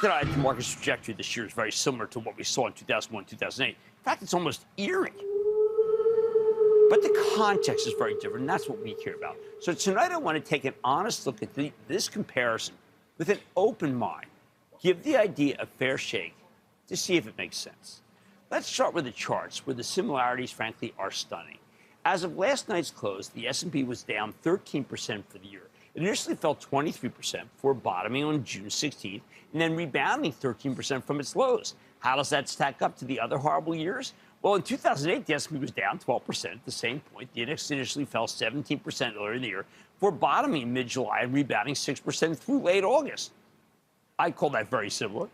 deny that the market's trajectory this year is very similar to what we saw in 2001, 2008. In fact, it's almost eerie. But the context is very different, and that's what we care about. So tonight I want to take an honest look at this comparison with an open mind. Give the idea a fair shake to see if it makes sense. Let's start with the charts, where the similarities, frankly, are stunning. As of last night's close, the S&P was down 13% for the year. It initially fell 23% before bottoming on June 16th and then rebounding 13% from its lows. How does that stack up to the other horrible years? Well, in 2008, the S&P was down 12%. At the same point, the index initially fell 17% earlier in the year before bottoming mid-July and rebounding 6% through late August. I call that very similar.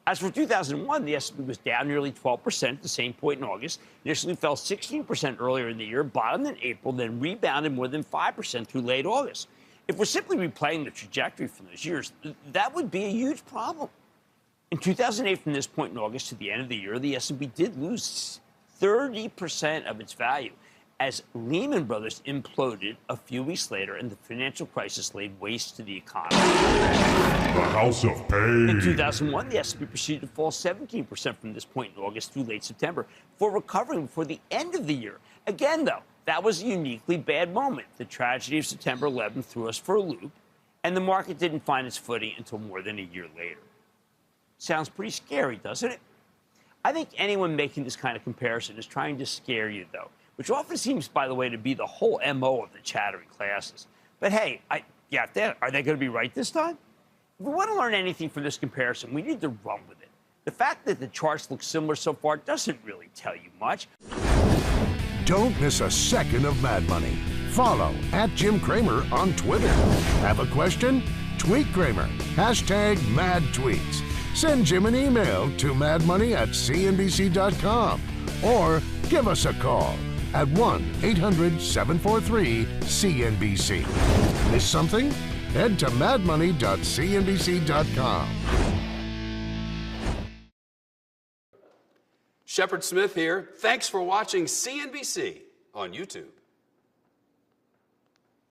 As for 2001, the S&P was down nearly 12% at the same point in August, initially fell 16% earlier in the year, bottomed in April, then rebounded more than 5% through late August. If we're simply replaying the trajectory from those years, that would be a huge problem. In 2008, from this point in August to the end of the year, the S&P did lose 30% of its value as Lehman Brothers imploded a few weeks later and the financial crisis laid waste to the economy. The House of Pain. In 2001, the S&P proceeded to fall 17% from this point in August through late September before recovering before the end of the year. Again, though, that was a uniquely bad moment. The tragedy of September 11th threw us for a loop, and the market didn't find its footing until more than a year later. Sounds pretty scary, doesn't it? I think anyone making this kind of comparison is trying to scare you, though, which often seems, by the way, to be the whole MO of the chattering classes. But hey, are they going to be right this time? If we want to learn anything from this comparison, we need to run with it. The fact that the charts look similar so far doesn't really tell you much. Don't miss a second of Mad Money. Follow @Jim Cramer on Twitter. Have a question? Tweet Cramer. #MadTweets. Send Jim an email to madmoney@cnbc.com or give us a call at 1-800-743-CNBC. Miss something? Head to madmoney.cnbc.com. Shepard Smith here. Thanks for watching CNBC on YouTube.